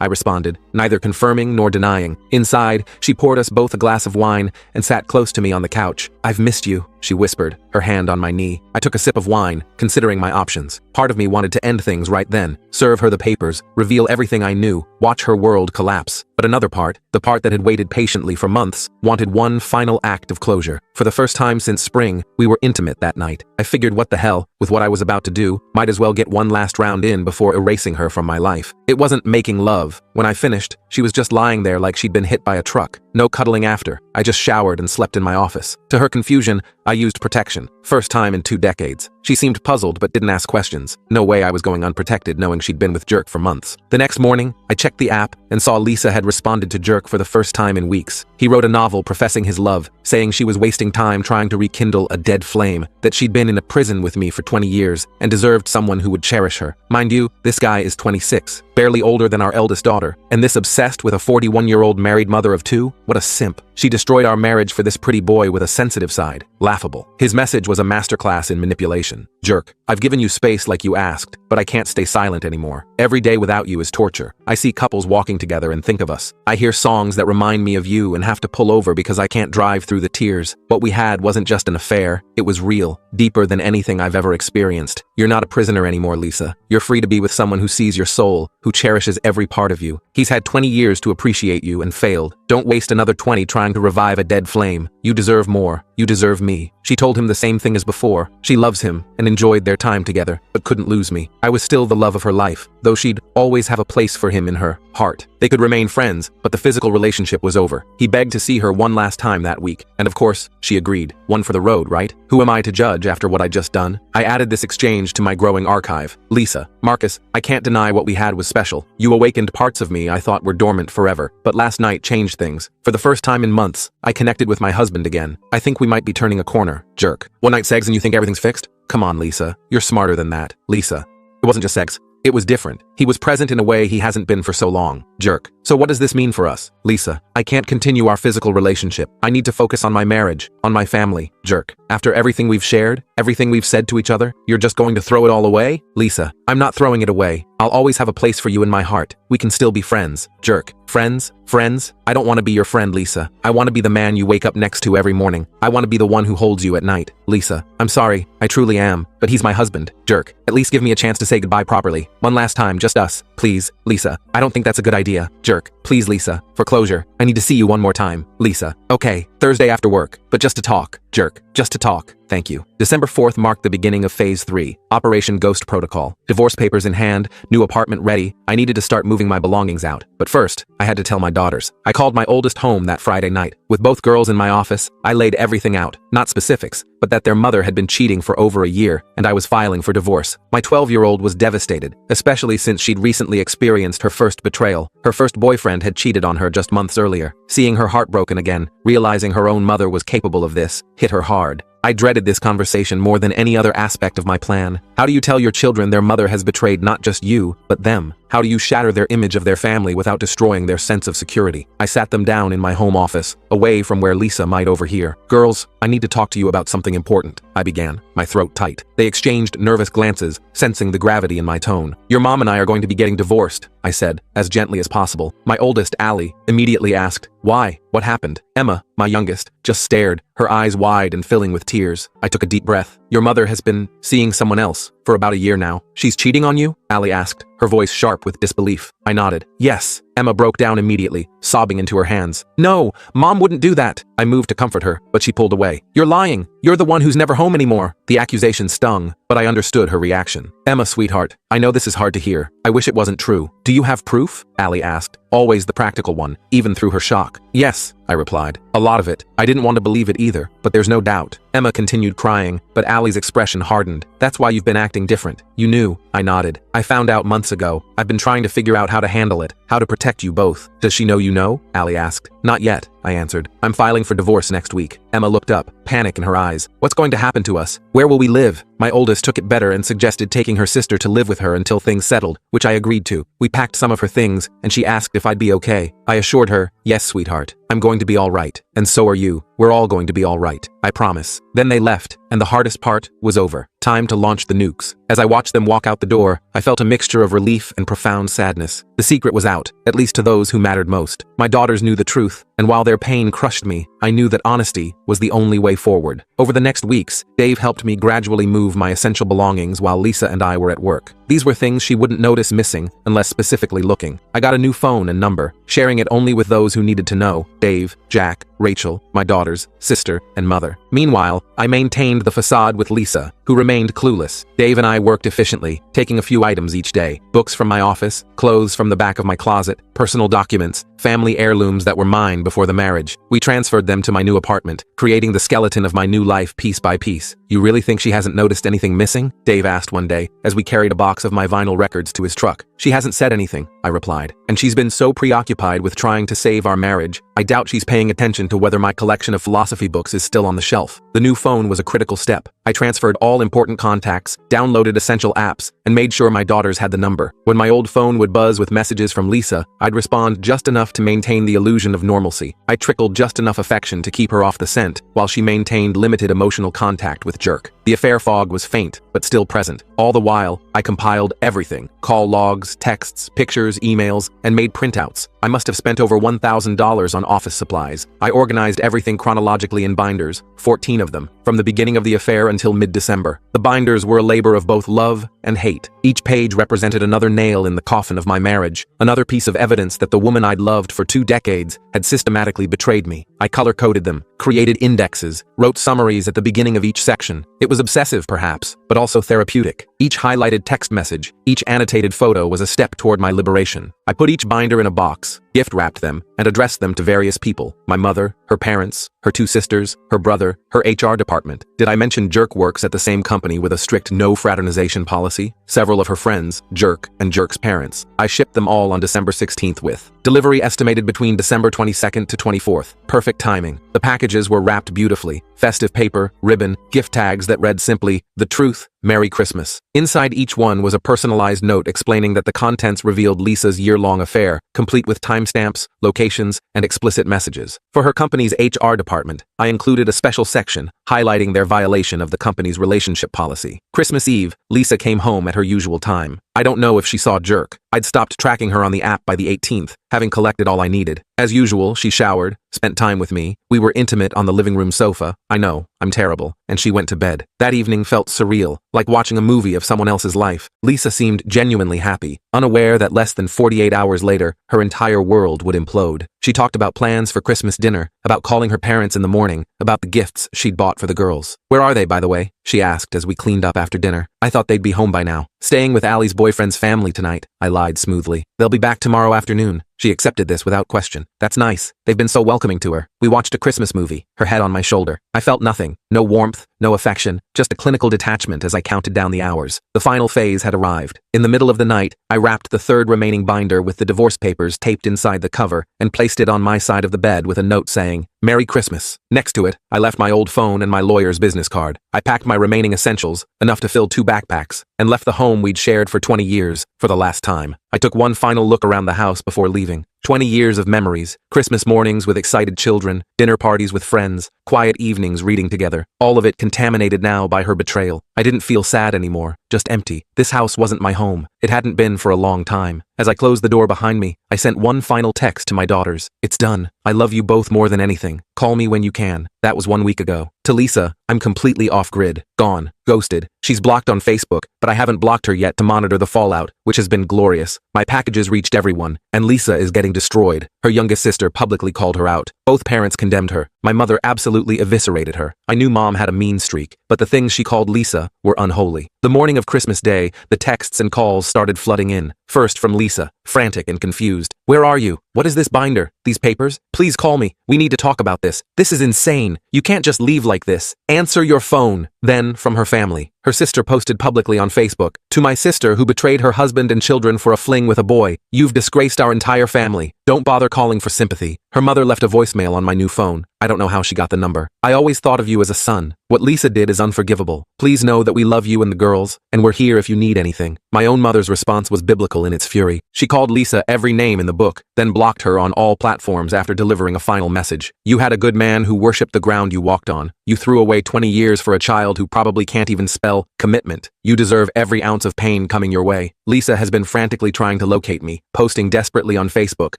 Speaker 1: I responded, neither confirming nor denying. Inside, she poured us both a glass of wine and sat close to me on the couch. I've missed you, she whispered, her hand on my knee. I took a sip of wine, considering my options. Part of me wanted to end things right then, serve her the papers, reveal everything I knew, watch her world collapse. But another part, the part that had waited patiently for months, wanted one final act of closure. For the first time since spring, we were intimate that night. I figured what the hell, with what I was about to do, might as well get one last round in before erasing her from my life. It wasn't making love. When I finished, she was just lying there like she'd been hit by a truck. No cuddling after. I just showered and slept in my office. To her confusion, I used protection. First time in 2 decades. She seemed puzzled but didn't ask questions. No way I was going unprotected knowing she'd been with Jerk for months. The next morning, I checked the app and saw Lisa had responded to Jerk for the first time in weeks. He wrote a novel professing his love, saying she was wasting time trying to rekindle a dead flame, that she'd been in a prison with me for 20 years and deserved someone who would cherish her. Mind you, this guy is 26, barely older than our eldest daughter, daughter. And this obsessed with a 41-year-old married mother of two? What a simp. She destroyed our marriage for this pretty boy with a sensitive side. Laughable. His message was a masterclass in manipulation. Jerk. I've given you space like you asked, but I can't stay silent anymore. Every day without you is torture. I see couples walking together and think of us. I hear songs that remind me of you and have to pull over because I can't drive through the tears. What we had wasn't just an affair. It was real, deeper than anything I've ever experienced. You're not a prisoner anymore, Lisa. You're free to be with someone who sees your soul, who cherishes every part of you. He's had 20 years to appreciate you and failed. Don't waste another 20 trying to revive a dead flame. You deserve more. You deserve me. She told him the same thing as before. She loves him and enjoyed their time together, but couldn't lose me. I was still the love of her life, though she'd always have a place for him in her heart. They could remain friends, but the physical relationship was over. He begged to see her one last time that week, and of course, she agreed. One for the road, right? Who am I to judge after what I'd just done? I added this exchange to my growing archive. Lisa, Marcus, I can't deny what we had was special. You awakened parts of me I thought were dormant forever, but last night changed things. For the first time in months, I connected with my husband again. I think we might be turning a corner. Jerk. One night sex and you think everything's fixed? Come on, Lisa. You're smarter than that. Lisa. It wasn't just sex. It was different. He was present in a way he hasn't been for so long. Jerk. So what does this mean for us? Lisa. I can't continue our physical relationship. I need to focus on my marriage, on my family. Jerk. After everything we've shared, everything we've said to each other, you're just going to throw it all away? Lisa. I'm not throwing it away. I'll always have a place for you in my heart. We can still be friends. Jerk. Friends? Friends? I don't want to be your friend, Lisa. I want to be the man you wake up next to every morning. I want to be the one who holds you at night. Lisa. I'm sorry. I truly am. But he's my husband. Jerk. At least give me a chance to say goodbye properly. One last time, just us. Please. Lisa. I don't think that's a good idea. Jerk. Please, Lisa. For closure. I need to see you one more time. Lisa. Okay. Thursday after work. But just to talk. Jerk. Just to talk. Thank you. December 4th marked the beginning of Phase 3, Operation Ghost Protocol. Divorce papers in hand, new apartment ready. I needed to start moving my belongings out. But first, I had to tell my daughters. I called my oldest home that Friday night. With both girls in my office, I laid everything out. Not specifics, but that their mother had been cheating for over a year, and I was filing for divorce. My 12-year-old was devastated, especially since she'd recently experienced her first betrayal. Her first boyfriend had cheated on her just months earlier. Seeing her heartbroken again, realizing her own mother was capable of this, hit her hard. I dreaded this conversation more than any other aspect of my plan. How do you tell your children their mother has betrayed not just you, but them? How do you shatter their image of their family without destroying their sense of security? I sat them down in my home office, away from where Lisa might overhear. Girls, I need to talk to you about something important, I began, my throat tight. They exchanged nervous glances, sensing the gravity in my tone. Your mom and I are going to be getting divorced, I said, as gently as possible. My oldest, Allie, immediately asked, why? What happened? Emma, my youngest, just stared, her eyes wide and filling with tears. I took a deep breath. Your mother has been seeing someone else for about a year now. She's cheating on you? Allie asked, her voice sharp with disbelief. I nodded. Yes. Emma broke down immediately, sobbing into her hands. No, Mom wouldn't do that. I moved to comfort her, but she pulled away. You're lying. You're the one who's never home anymore. The accusation stung, but I understood her reaction. Emma, sweetheart, I know this is hard to hear. I wish it wasn't true. Do you have proof? Allie asked, always the practical one, even through her shock. Yes, I replied. A lot of it. I didn't want to believe it either, but there's no doubt. Emma continued crying, but Allie's expression hardened. That's why you've been acting different. You knew. I nodded. I found out months ago. I've been trying to figure out how to handle it, how to protect you both. Does she know you know? Allie asked. Not yet, I answered. I'm filing for divorce next week. Emma looked up, panic in her eyes. What's going to happen to us? Where will we live? My oldest took it better and suggested taking her sister to live with her until things settled, which I agreed to. We packed some of her things, and she asked if I'd be okay. I assured her, yes, sweetheart. I'm going to be all right. And so are you. We're all going to be all right. I promise. Then they left, and the hardest part was over. Time to launch the nukes. As I watched them walk out the door, I felt a mixture of relief and profound sadness. The secret was out, at least to those who mattered most. My daughters knew the truth, and while their pain crushed me, I knew that honesty was the only way forward. Over the next weeks, Dave helped me gradually move my essential belongings while Lisa and I were at work. These were things she wouldn't notice missing unless specifically looking. I got a new phone and number, sharing it only with those who needed to know: Dave, Jack, Rachel, my daughters, sister, and mother. Meanwhile, I maintained the facade with Lisa, who remained clueless. Dave and I worked efficiently, taking a few items each day: books from my office, clothes from the back of my closet, personal documents, family heirlooms that were mine before the marriage. We transferred them to my new apartment, creating the skeleton of my new life piece by piece. You really think she hasn't noticed anything missing? Dave asked one day, as we carried a box of my vinyl records to his truck. She hasn't said anything, I replied, and she's been so preoccupied with trying to save our marriage, I doubt she's paying attention to whether my collection of philosophy books is still on the shelf. The new phone was a critical step. I transferred all important contacts, downloaded essential apps, and made sure my daughters had the number. When my old phone would buzz with messages from Lisa, I'd respond just enough to maintain the illusion of normalcy. I trickled just enough affection to keep her off the scent, while she maintained limited emotional contact with Jerk. The affair fog was faint, but still present. All the while, I compiled everything: call logs, texts, pictures, emails, and made printouts. I must have spent over $1,000 on office supplies. I organized everything chronologically in binders, 14 of them, from the beginning of the affair until mid-December. The binders were a labor of both love and hate. Each page represented another nail in the coffin of my marriage, another piece of evidence that the woman I'd loved for 2 decades had systematically betrayed me. I color-coded them, created indexes, wrote summaries at the beginning of each section. It was obsessive, perhaps, but also therapeutic. Each highlighted text message, each annotated photo was a step toward my liberation. I put each binder in a box, gift-wrapped them, and addressed them to various people: my mother, her parents, her 2 sisters, her brother, her HR department. Did I mention Jerk works at the same company with a strict no fraternization policy? Several of her friends, Jerk, and Jerk's parents. I shipped them all on December 16th with delivery estimated between December 22nd to 24th. Perfect timing. The packages were wrapped beautifully: festive paper, ribbon, gift tags that read simply, "The Truth, Merry Christmas." Inside each one was a personalized note explaining that the contents revealed Lisa's year-long affair, complete with timestamps, locations, and explicit messages. For her company's HR department, I included a special section highlighting their violation of the company's relationship policy. Christmas Eve, Lisa came home at her usual time. I don't know if she saw Jerk. I'd stopped tracking her on the app by the 18th, having collected all I needed. As usual, she showered, spent time with me. We were intimate on the living room sofa. I know, I'm terrible. And she went to bed. That evening felt surreal, like watching a movie of someone else's life. Lisa seemed genuinely happy, unaware that less than 48 hours later, her entire world would implode. She talked about plans for Christmas dinner, about calling her parents in the morning, about the gifts she'd bought for the girls. "Where are they, by the way?" she asked as we cleaned up after dinner. "I thought they'd be home by now." "Staying with Allie's boyfriend's family tonight," I lied smoothly. "They'll be back tomorrow afternoon." She accepted this without question. "That's nice. They've been so welcoming to her." We watched a Christmas movie, her head on my shoulder. I felt nothing. No warmth, no affection, just a clinical detachment as I counted down the hours. The final phase had arrived. In the middle of the night, I wrapped the 3rd remaining binder with the divorce papers taped inside the cover and placed it on my side of the bed with a note saying, "Merry Christmas." Next to it, I left my old phone and my lawyer's business card. I packed my remaining essentials, enough to fill 2 backpacks, and left the home we'd shared for 20 years, for the last time. I took one final look around the house before leaving. 20 years of memories, Christmas mornings with excited children, dinner parties with friends, quiet evenings reading together, all of it contaminated now by her betrayal. I didn't feel sad anymore, just empty. This house wasn't my home. It hadn't been for a long time. As I closed the door behind me, I sent one final text to my daughters. "It's done. I love you both more than anything. Call me when you can." That was 1 week ago. To Lisa, I'm completely off-grid. Gone. Ghosted. She's blocked on Facebook, but I haven't blocked her yet to monitor the fallout, which has been glorious. My packages reached everyone, and Lisa is getting destroyed. Her youngest sister publicly called her out. Both parents condemned her. My mother absolutely eviscerated her. I knew Mom had a mean streak, but the things she called Lisa were unholy. The morning of Christmas Day, the texts and calls started flooding in. First from Lisa, frantic and confused. "Where are you? What is this binder? These papers? Please call me. We need to talk about this. This is insane. You can't just leave like this. Answer your phone." Then, from her family, her sister posted publicly on Facebook, "To my sister who betrayed her husband and children for a fling with a boy, you've disgraced our entire family. Don't bother calling for sympathy." Her mother left a voicemail on my new phone. I don't know how she got the number. "I always thought of you as a son. What Lisa did is unforgivable. Please know that we love you and the girls, and we're here if you need anything." My own mother's response was biblical in its fury. She called Lisa every name in the book, then blocked her on all platforms after delivering a final message. "You had a good man who worshipped the ground you walked on. You threw away 20 years for a child who probably can't even spell commitment. You deserve every ounce of pain coming your way." Lisa has been frantically trying to locate me, posting desperately on Facebook,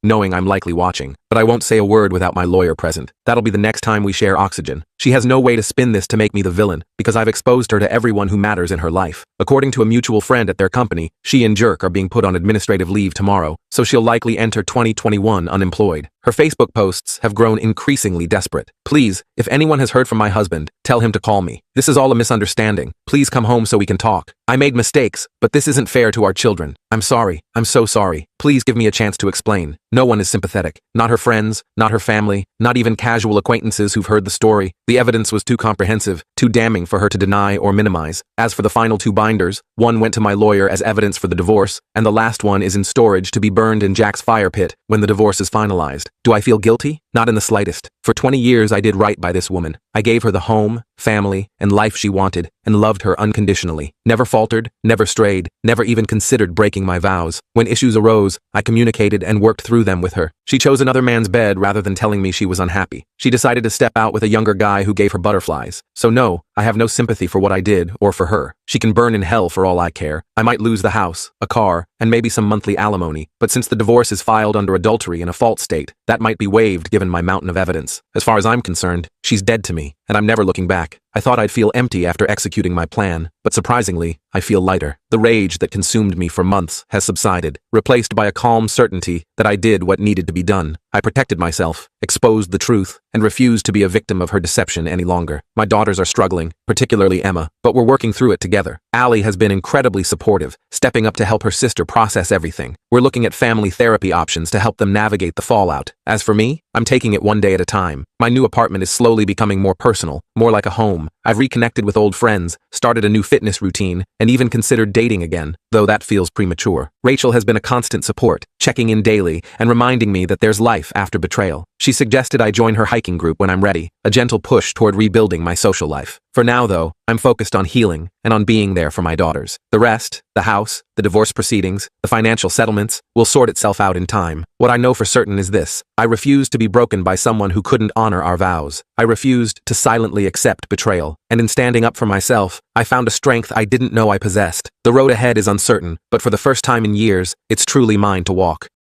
Speaker 1: knowing I'm likely watching. But I won't say a word without my lawyer present. That'll be the next time we share oxygen. She has no way to spin this to make me the villain, because I've exposed her to everyone who matters in her life. According to a mutual friend at their company, she and Jerk are being put on administrative leave tomorrow, so she'll likely enter 2021 unemployed. Her Facebook posts have grown increasingly desperate. "Please, if anyone has heard from my husband, tell him to call me. This is all a misunderstanding. Please come home so we can talk. I made mistakes, but this isn't fair to our children. I'm sorry. I'm so sorry. Please give me a chance to explain. No one is sympathetic. Not her friends, not her family, not even casual acquaintances who've heard the story. The evidence was too comprehensive, too damning for her to deny or minimize. As for the final 2 binders, one went to my lawyer as evidence for the divorce, and the last one is in storage to be burned in Jack's fire pit when the divorce is finalized. Do I feel guilty? Not in the slightest. For 20 years I did right by this woman. I gave her the home, family, and life she wanted, and loved her unconditionally. Never faltered, never strayed, never even considered breaking my vows. When issues arose, I communicated and worked through them with her. She chose another man's bed rather than telling me she was unhappy. She decided to step out with a younger guy who gave her butterflies. So no, I have no sympathy for what I did or for her. She can burn in hell for all I care. I might lose the house, a car, and maybe some monthly alimony, but since the divorce is filed under adultery in a fault state, that might be waived given my mountain of evidence. As far as I'm concerned, she's dead to me, and I'm never looking back. I thought I'd feel empty after executing my plan, but surprisingly, I feel lighter. The rage that consumed me for months has subsided, replaced by a calm certainty that I did what needed to be done. I protected myself, exposed the truth, and refused to be a victim of her deception any longer. My daughters are struggling, particularly Emma, but we're working through it together. Allie has been incredibly supportive, stepping up to help her sister process everything. We're looking at family therapy options to help them navigate the fallout. As for me, I'm taking it one day at a time. My new apartment is slowly becoming more personal, more like a home. I've reconnected with old friends, started a new fitness routine, and even considered dating again, though that feels premature. Rachel has been a constant support, checking in daily and reminding me that there's life after betrayal. She suggested I join her hiking group when I'm ready, a gentle push toward rebuilding my social life. For now, though, I'm focused on healing and on being there for my daughters. The rest, the house, the divorce proceedings, the financial settlements, will sort itself out in time. What I know for certain is this: I refused to be broken by someone who couldn't honor our vows. I refused to silently accept betrayal, and in standing up for myself, I found a strength I didn't know I possessed. The road ahead is uncertain, but for the first time in years, it's truly mine to walk.